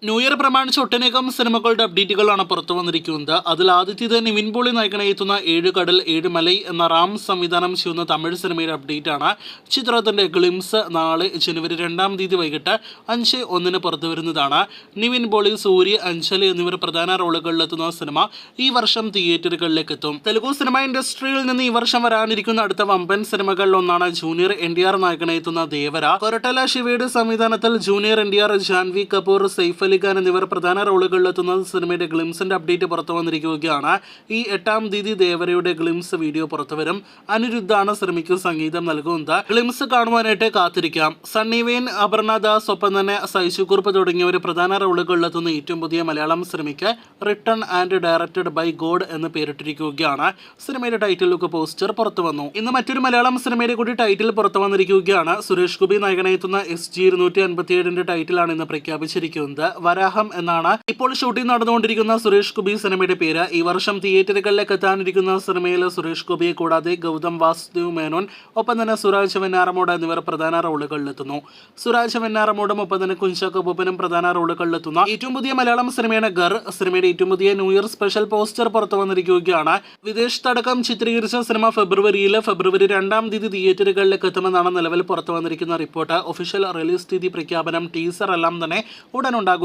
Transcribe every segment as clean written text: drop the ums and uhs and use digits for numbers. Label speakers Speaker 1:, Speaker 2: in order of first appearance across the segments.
Speaker 1: New year പ്രമാണിച്ച് ഒട്ടനേകം സിനിമകളുടെ അപ്ഡേറ്റുകളാണ് പുറത്തു വന്നിരിക്കുന്നത്. അതിൽ ആദ്യത്തേത് നിവിൻ പോളി നായകനെത്തുന്ന ഏഴ് കടൽ ഏഴ് മലൈ എന്ന റാം സംവിധാനം ചെയ്യുന്ന തമിഴ് സിനിമയുടെ അപ്ഡേറ്റ് ആണ്. ചിത്രത്തിന്റെ ഗ്ലിംസ് നാളെ ജനുവരി 2-ാം തീയതി വൈകിട്ട് 5:01 പുറത്തു വരുന്നതാണ്. നിവിൻ പോളി, സൂര്യ, അഞ്ജലി എന്നിവർ പ്രധാന റോളുകളിലെത്തുന്ന സിനിമ ഈ വർഷം തിയേറ്ററുകളിലേക്ക് എത്തും. തെലുഗു സിനിമ ഇൻഡസ്ട്രിയിൽ നിന്ന് ഈ വർഷം വരാനിരിക്കുന്ന അടുത്ത വമ്പൻ സിനിമകളിൽ ഒന്നാണ് ജൂനിയർ NTR നായകനെത്തുന്ന ദേവര. കൊരട്ടല ശിവയുടെ സംവിധാനത്തിൽ ജൂനിയർ NTR, ജാൻവി കപൂർ, സൈഫ് ഖാൻ എന്നിവർ പ്രധാന റോളുകളിലെത്തുന്ന സിനിമയുടെ ഗ്ലിംസിന്റെ അപ്ഡേറ്റ് പുറത്തു വന്നിരിക്കുകയാണ്. ഈ 8-ാം തീയതി ദേവരയുടെ ഗ്ലിംസ് വീഡിയോ പുറത്തുവരും. അനിരുദ്ധാണ് സിനിമയ്ക്ക് സംഗീതം നൽകുന്നത്. ഗ്ലിംസ് കാണുവാനായിട്ട് കാത്തിരിക്കാം. സണ്ണി വെയിൻ, അപർണ ദാസ്, ഒപ്പം തന്നെ സൈജു കുറുപ്പ് തുടങ്ങിയവർ പ്രധാന റോളുകളിലെത്തുന്ന ഏറ്റവും പുതിയ മലയാളം സിനിമയ്ക്ക് written and directed by God എന്ന് പേരിട്ടിരിക്കുകയാണ്. സിനിമയുടെ ടൈറ്റിൽ ലുക്ക് പോസ്റ്റർ പുറത്തു വന്നു. ഇന്ന് മറ്റൊരു മലയാളം സിനിമയുടെ കൂടി ടൈറ്റിൽ പുറത്തു വന്നിരിക്കുകയാണ്. സുരേഷ് ഗോപി നായകനെത്തുന്ന SG 257 ടൈറ്റിലാണ് ഇന്ന് പ്രഖ്യാപിച്ചിരിക്കുന്നത്. വരാഹം എന്നാണ് ഇപ്പോൾ ഷൂട്ടിംഗ് നടന്നുകൊണ്ടിരിക്കുന്ന സുരേഷ് ഗോപി സിനിമയുടെ പേര്. ഈ വർഷം തിയേറ്ററുകളിലേക്ക് എത്താനിരിക്കുന്ന സിനിമയിൽ സുരേഷ് ഗോപിയെ കൂടാതെ ഗൗതം വാസുദേവ് മേനോൻ, ഒപ്പം തന്നെ സുരാജ് വെഞ്ഞാറമൂട് എന്നിവർ പ്രധാന റോളുകളിലെത്തുന്നു. സുരാജ് വെഞ്ഞാറമൂടും ഒപ്പം തന്നെ കുഞ്ചാക്കോ ബോബനും പ്രധാന റോളുകളിലെത്തുന്ന ഏറ്റവും പുതിയ മലയാളം സിനിമയാണ് ഗർ. സിനിമയുടെ ഏറ്റവും പുതിയ ന്യൂ ഇയർ സ്പെഷ്യൽ പോസ്റ്റർ പുറത്തു വന്നിരിക്കുകയാണ്. വിദേശത്തടക്കം ചിത്രീകരിച്ച സിനിമ ഫെബ്രുവരി 2-ാം തീയതി തിയേറ്ററുകളിലേക്ക് എത്തുമെന്നാണ് നിലവിൽ പുറത്തു വന്നിരിക്കുന്ന റിപ്പോർട്ട്. ഒഫീഷ്യൽ റിലീസ് തീയതി പ്രഖ്യാപനം, ടീസർ എല്ലാം തന്നെ ഉടനുണ്ടാകും.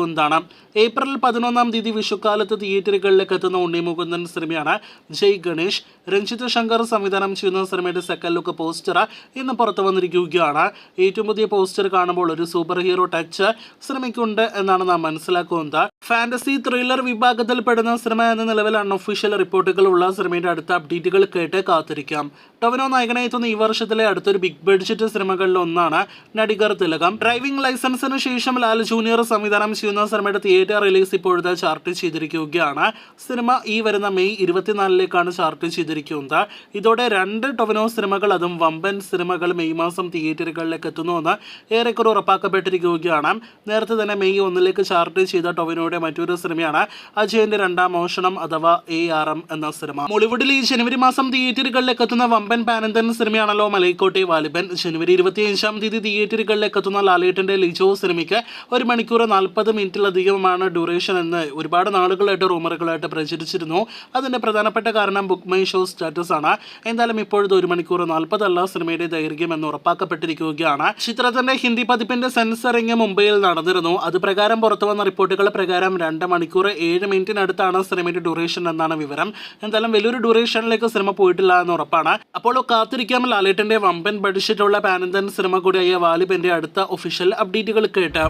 Speaker 1: ഏപ്രിൽ 11-ാം തീയതി വിഷുക്കാലത്ത് തിയേറ്ററുകളിലേക്ക് എത്തുന്ന ഉണ്ണി മുകുന്ദൻ സിനിമയാണ് ജയ് ഗണേഷ്. രഞ്ജിത് ശങ്കർ സംവിധാനം ചെയ്യുന്ന സിനിമയുടെ സെക്കൻഡ് ലുക്ക് പോസ്റ്റർ ഇന്ന് പുറത്തു വന്നിരിക്കുകയാണ്. ഏറ്റവും പുതിയ പോസ്റ്റർ കാണുമ്പോൾ ഒരു സൂപ്പർ ഹീറോ ടച്ച് സിനിമയ്ക്കുണ്ട് എന്നാണ് നാം മനസ്സിലാക്കുന്നത്. ഫാന്റസി ത്രില്ലർ വിഭാഗത്തിൽപ്പെടുന്ന സിനിമ എന്ന നിലവിൽ അൺഒഫീഷ്യൽ റിപ്പോർട്ടുകൾ ഉള്ള സിനിമയുടെ അടുത്ത അപ്ഡേറ്റുകൾ കേട്ട് കാത്തിരിക്കാം. ടൊവിനോ നായകനെത്തുന്ന ഈ വർഷത്തിലെ അടുത്തൊരു ബിഗ് ബഡ്ജറ്റ് സിനിമകളിൽ ഒന്നാണ് നടികർ തിലകം. ഡ്രൈവിംഗ് ലൈസൻസിന് ശേഷം ലാൽ ജൂനിയർ സംവിധാനം ചെയ്യുന്ന സിനിമയുടെ തിയേറ്റർ റിലീസ് ഇപ്പോഴത്തെ ചാർട്ട് ചെയ്തിരിക്കുകയാണ്. സിനിമ ഈ വരുന്ന മെയ് 24-ലേക്കാണ് ചാർട്ട് ചെയ്തിരിക്കുന്നത്. ഇതോടെ 2 ടൊവിനോ സിനിമകൾ, അതും വമ്പൻ സിനിമകൾ, മെയ് മാസം തിയേറ്ററുകളിലേക്ക് എത്തുന്നുവെന്ന് ഏറെക്കുറെ ഉറപ്പാക്കപ്പെട്ടിരിക്കുകയാണ്. നേരത്തെ തന്നെ മെയ് 1-ലേക്ക് ചാർട്ട് ചെയ്ത ടൊവിനോയുടെ മറ്റൊരു സിനിമയാണ് അജയന്റെ 2-ാം മോഷണം അഥവാ ARM എന്ന സിനിമ. മോളിവുഡിൽ ഈ ജനുവരി മാസം തിയേറ്ററുകളിലേക്ക് എത്തുന്ന വമ്പൻ പാനന്തൻ സിനിമയാണല്ലോ മലൈക്കോട്ടെ വാലിബൻ. ജനുവരി 25-ാം തീയതി തിയേറ്ററുകളിലേക്ക് എത്തുന്ന ലാലേട്ടന്റെ ലിജോ സിനിമയ്ക്ക് 1 മണിക്കൂർ 40 മിനിറ്റിലധികമാണ് ഡ്യൂറേഷൻ എന്ന് ഒരുപാട് നാളുകളായിട്ട് റൂമറുകളായിട്ട് പ്രചരിച്ചിരുന്നു. അതിന്റെ പ്രധാനപ്പെട്ട കാരണം ബുക്ക് മൈ ഷോ സ്റ്റാറ്റസ് ആണ്. എന്തായാലും ഇപ്പോഴത്തെ 1 മണിക്കൂർ 40 അല്ല സിനിമയുടെ ദൈർഘ്യം എന്ന് ഉറപ്പാക്കപ്പെട്ടിരിക്കുകയാണ്. ചിത്രത്തിന്റെ ഹിന്ദി പതിപ്പിന്റെ സെൻസറിംഗ് മുംബൈയിൽ നടന്നിരുന്നു. അത് പ്രകാരം പുറത്തു വന്ന റിപ്പോർട്ടുകൾ പ്രകാരം 2 മണിക്കൂർ 7 മിനിറ്റിനടുത്താണ് സിനിമയുടെ ഡ്യൂറേഷൻ എന്നാണ് വിവരം. എന്തായാലും വലിയൊരു ഡ്യൂറേഷനിലേക്ക് സിനിമ പോയിട്ടില്ല എന്ന് ഉറപ്പാണ്. അപ്പോൾ കാത്തിരിക്കാം ലാലേട്ടന്റെ വമ്പൻ ബഡ്ജറ്റുള്ള പാനന്തൻ സിനിമ കൂടിയായ വാലിബന്റെ അടുത്ത ഒഫീഷ്യൽ അപ്ഡേറ്റുകൾ കേട്ട്.